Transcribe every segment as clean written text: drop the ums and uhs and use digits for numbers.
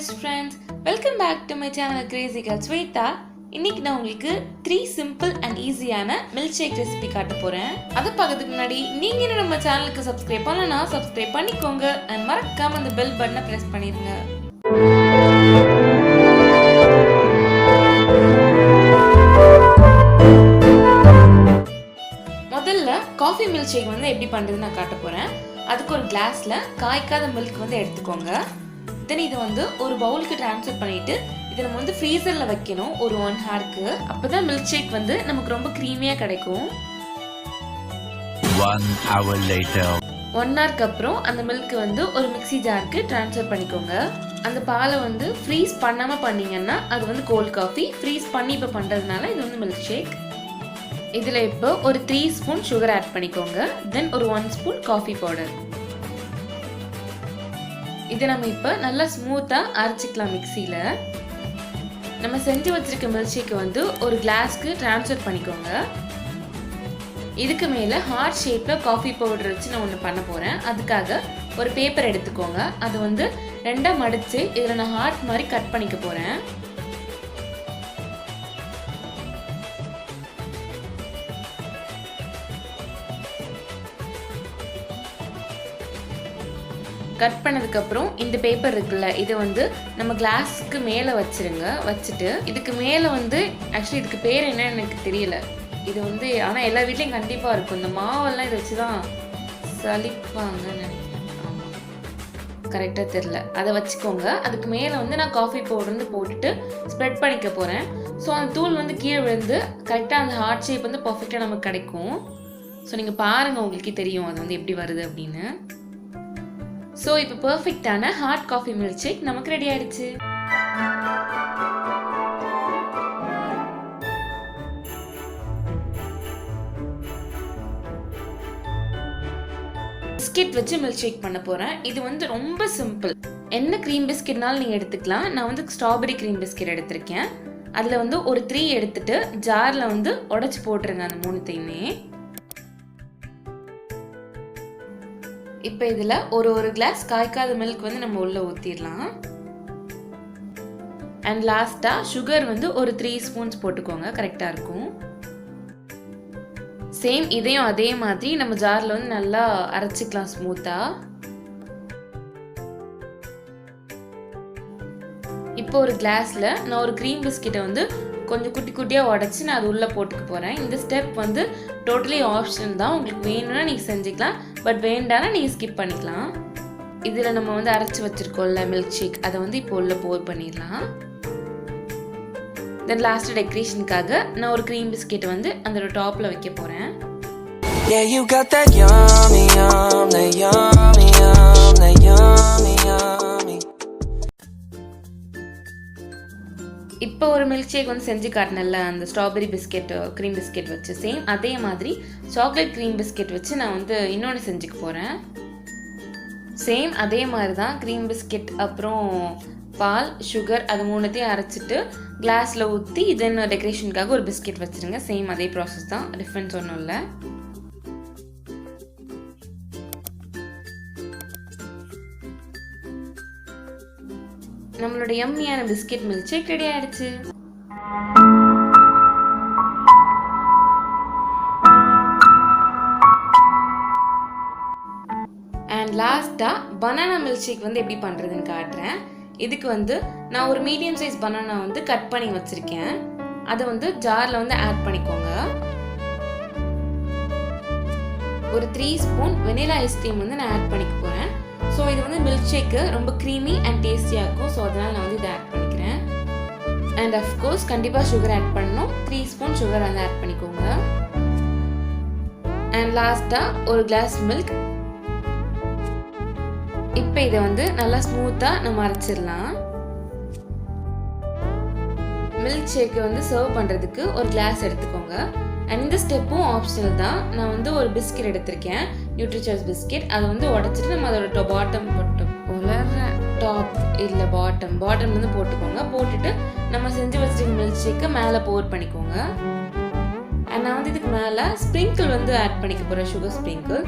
best friends, welcome back to my channel Crazy Girl Swetha. இன்னைக்கு நான் உங்களுக்கு 3 simple and easyயான milkshake recipe காட்ட போறேன். அத பார்க்கிறதுக்கு முன்னாடி நீங்க இன்னும் நம்ம சேனலுக்கு subscribe பண்ணலனா subscribe பண்ணிக்கோங்க and மறக்காம அந்த bell button-ஐ press பண்ணிருங்க. முதல்ல காஃபி milkshake வந்து எப்படி பண்றதுன்னு நான் காட்ட போறேன். அதுக்கு ஒரு கிளாஸ்ல காய்க்காத milk வந்து எடுத்துக்கோங்க. தென் இதை வந்து ஒரு பவுலுக்கு ட்ரான்ஸ்ஃபர் பண்ணிட்டு இதை நம்ம வந்து ஃப்ரீசர்ல வைக்கணும் ஒரு 1 ஹவருக்கு. அப்பதான் மில்க் ஷேக் வந்து நமக்கு ரொம்ப க்ரீமியா கிடைக்கும். 1 hour later 1 ஹவருக்கு அப்புறம் அந்த மில்க் வந்து ஒரு மிக்ஸி ஜாருக்கு ட்ரான்ஸ்ஃபர் பண்ணிக்கோங்க. அந்த பாலை வந்து ஃப்ரீஸ் பண்ணாம பண்ணீங்கன்னா அது வந்து கோல்ட் காஃபி. ஃப்ரீஸ் பண்ணி இப்போ பண்றதுனால இது வந்து மில்க் ஷேக். இதுல இப்போ ஒரு 3 ஸ்பூன் சுகர் ஆட் பண்ணிக்கோங்க. தென் ஒரு 1 ஸ்பூன் காஃபி பவுடர். இதை நம்ம இப்போ நல்லா ஸ்மூத்தாக அரைச்சிக்கலாம் மிக்சியில். நம்ம செஞ்சு வச்சிருக்க மில்க் ஷேக்கை வந்து ஒரு கிளாஸ்க்கு ட்ரான்ஸ்ஃபர் பண்ணிக்கோங்க. இதுக்கு மேலே ஹார்ட் ஷேப்பில் காஃபி பவுடர் வச்சு நான் ஒன்று பண்ண போகிறேன். அதுக்காக ஒரு பேப்பர் எடுத்துக்கோங்க. அதை வந்து 2ஆக மடித்து இதில் நான் ஹார்ட் மாதிரி கட் பண்ணிக்க போகிறேன். கட் பண்ணதுக்கப்புறம் இந்த பேப்பர் இருக்குல்ல, இதை வந்து நம்ம கிளாஸுக்கு மேலே வச்சுருங்க. வச்சுட்டு இதுக்கு மேலே வந்து ஆக்சுவலி இதுக்கு பேர் என்னன்னு எனக்கு தெரியல. இது வந்து ஆனால் எல்லா வீட்லேயும் கண்டிப்பாக இருக்கும். இந்த மாவெல்லாம் இதை வச்சு தான் சலிப்பாங்கன்னு நினைக்கிறேன். ஆமாம், கரெக்டாக தெரில. அதை வச்சுக்கோங்க. அதுக்கு மேலே வந்து நான் காஃபி பவுடர் வந்து போட்டுட்டு ஸ்ப்ரெட் பண்ணிக்க போகிறேன். ஸோ அந்த தூள் வந்து கீழே விழுந்து கரெக்டாக அந்த ஹார்ட் ஷேப் வந்து பர்ஃபெக்டாக நமக்கு கிடைக்கும். ஸோ நீங்கள் பாருங்கள், உங்களுக்கே தெரியும் அது வந்து எப்படி வருது அப்படின்னு. ஸோ இப்போ பர்ஃபெக்டான ஹாட் காஃபி மில்க் ஷேக் நமக்கு ரெடி ஆயிடுச்சு. பிஸ்கெட் வச்சு மில்க் ஷேக் பண்ண போறேன். இது வந்து ரொம்ப சிம்பிள். என்ன க்ரீம் பிஸ்கெட்னாலும் நீங்கள் எடுத்துக்கலாம். நான் வந்து ஸ்ட்ராபெரி க்ரீம் பிஸ்கெட் எடுத்திருக்கேன். அதில் வந்து ஒரு 3 எடுத்துட்டு ஜாரில் வந்து உடச்சி போட்டுருங்க அந்த 3த்தையுமே. இப்போ இதில் ஒரு கிளாஸ் காய்க்காத மில்க் வந்து நம்ம உள்ளே ஊற்றிடலாம். அண்ட் லாஸ்ட்டாக சுகர் வந்து ஒரு 3 ஸ்பூன்ஸ் போட்டுக்கோங்க, கரெக்டாக இருக்கும். சேம் இதையும் அதே மாதிரி நம்ம ஜாரில் வந்து நல்லா அரைச்சிக்கலாம் ஸ்மூத்தாக. இப்போ ஒரு கிளாஸில் நான் ஒரு க்ரீம் பிஸ்கெட்டை வந்து கொஞ்சம் குட்டி குட்டியாக உடச்சி நான் அது உள்ளே போட்டுக்க போகிறேன். இந்த ஸ்டெப் வந்து டோட்டலி ஆப்ஷன் தான். உங்களுக்கு வேணும்னா நீங்கள் செஞ்சுக்கலாம், பட் வேண்டானா நீங்கள் ஸ்கிப் பண்ணிக்கலாம். இதில் நம்ம வந்து அரைச்சி வச்சுருக்கோம்ல மில்க் ஷேக், அதை வந்து இப்போ உள்ளே போர் பண்ணிடலாம். தென் லாஸ்ட்டு டெக்கரேஷனுக்காக நான் ஒரு க்ரீம் பிஸ்கெட் வந்து அந்த டாப்பில் வைக்க போகிறேன். Yeah, you got that yummy, yum, that yummy, yum, that yummy, yummy. இப்போ ஒரு மில்க் ஷேக் வந்து செஞ்சு காட்டினல அந்த ஸ்ட்ராபெரி பிஸ்கெட் க்ரீம் பிஸ்கெட் வச்சு, சேம் அதே மாதிரி சாக்லேட் க்ரீம் பிஸ்கெட் வச்சு நான் வந்து இன்னொன்று செஞ்சுக்க போகிறேன். சேம் அதே மாதிரி தான் க்ரீம் பிஸ்கெட் அப்புறம் பால் சுகர் அது 3த்தையும் அரைச்சிட்டு கிளாஸில் ஊற்றி இதன் டெக்கரேஷனுக்காக ஒரு பிஸ்கெட் வச்சுருங்க. சேம் அதே ப்ராசஸ் தான், டிஃப்ரென்ஸ் ஒன்றும் இல்லை. நம்மளோட யம்மியான பிஸ்கெட் மில்க் ஷேக் ரெடி ஆயிடுச்சு. அண்ட் லாஸ்டா பனானா மில்க் ஷேக் வந்து எப்படி பண்றதுன்னு காட்டுறேன். இதுக்கு வந்து நான் ஒரு மீடியம் சைஸ் பனானா வந்து கட் பண்ணி வச்சிருக்கேன். அதை வந்து ஜார்ல வந்து ஆட் பண்ணிக்கோங்க. ஒரு 3 ஸ்பூன் வெனிலா ஐஸ்கிரீம் வந்து நான் ஆட் பண்ணிக்க போறேன். ஸோ இது வந்து மில்க் ஷேக்கு ரொம்ப க்ரீமி அண்ட் டேஸ்டியாக இருக்கும். ஸோ அதனால் நான் வந்து இதை ஆட் பண்ணிக்கிறேன். அண்ட் அஃப்கோர்ஸ் கண்டிப்பாக சுகர் ஆட் பண்ணணும். 3 ஸ்பூன் சுகர் வந்து ஆட் பண்ணிக்கோங்க. அண்ட் லாஸ்ட்டாக ஒரு கிளாஸ் மில்க். இப்போ இதை வந்து நல்லா ஸ்மூத்தாக நம்ம அரைச்சிடலாம். மில்க் ஷேக்கை வந்து சர்வ் பண்ணுறதுக்கு ஒரு கிளாஸ் எடுத்துக்கோங்க. அண்ட் இந்த ஸ்டெப்பும் ஆப்ஷனல் தான். நான் வந்து ஒரு பிஸ்கெட் எடுத்திருக்கேன், நியூட்ரிசாய்ஸ் பிஸ்கெட். அதை வந்து உடச்சிட்டு நம்ம அதோட பாட்டம் போட்டு டாப் இல்லை பாட்டம் வந்து போட்டுக்கோங்க. போட்டுட்டு நம்ம செஞ்சு வச்சிருக்க மில்க் ஷேக்கை மேலே போர் பண்ணிக்கோங்க. அண்ட் நான் வந்து இதுக்கு மேலே ஸ்ப்ரிங்கிள் வந்து ஆட் பண்ணிக்க போகிறேன், சுகர் ஸ்ப்ரிங்கிள்.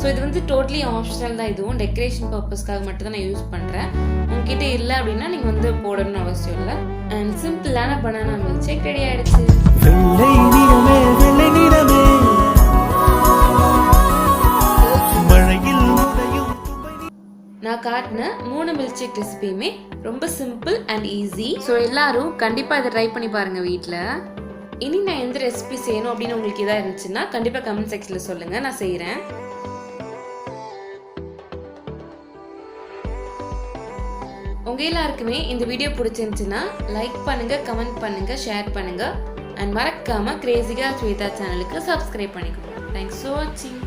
ஸோ இது வந்து டோட்டலி ஆப்ஷனல் தான். இதுவும் டெக்கரேஷன் பர்பஸ்க்காக மட்டும் தான் நான் யூஸ் பண்ணுறேன். உங்ககிட்ட இல்லை அப்படின்னா நீங்கள் வந்து போடணும்னு அவசியம் இல்லை. அண்ட் சிம்பிளான பனானா மில்க் ஷேக் ரெடி ஆகிடுச்சு. நான் காட்டின 3 மில்க் ஷேக் ரெசிபியுமே ரொம்ப சிம்பிள் அண்ட் ஈஸி. ஸோ எல்லாரும் கண்டிப்பாக இதை ட்ரை பண்ணி பாருங்கள் வீட்டில். இனி நான் எந்த ரெசிபி செய்யணும் அப்படின்னு உங்களுக்கு எதாவது இருந்துச்சுன்னா கண்டிப்பாக கமெண்ட் செக்ஷனில் சொல்லுங்கள், நான் செய்கிறேன். உங்கள் எல்லாருக்குமே இந்த வீடியோ பிடிச்சிருந்துச்சுன்னா லைக் பண்ணுங்கள், கமெண்ட் பண்ணுங்கள், ஷேர் பண்ணுங்கள். அண்ட் மறக்காமல் கிரேசிகா ஸ்வேதா சேனலுக்கு சப்ஸ்கிரைப் பண்ணிக்கோங்க. தேங்க்ஸ் ஃபார் வாட்சிங்.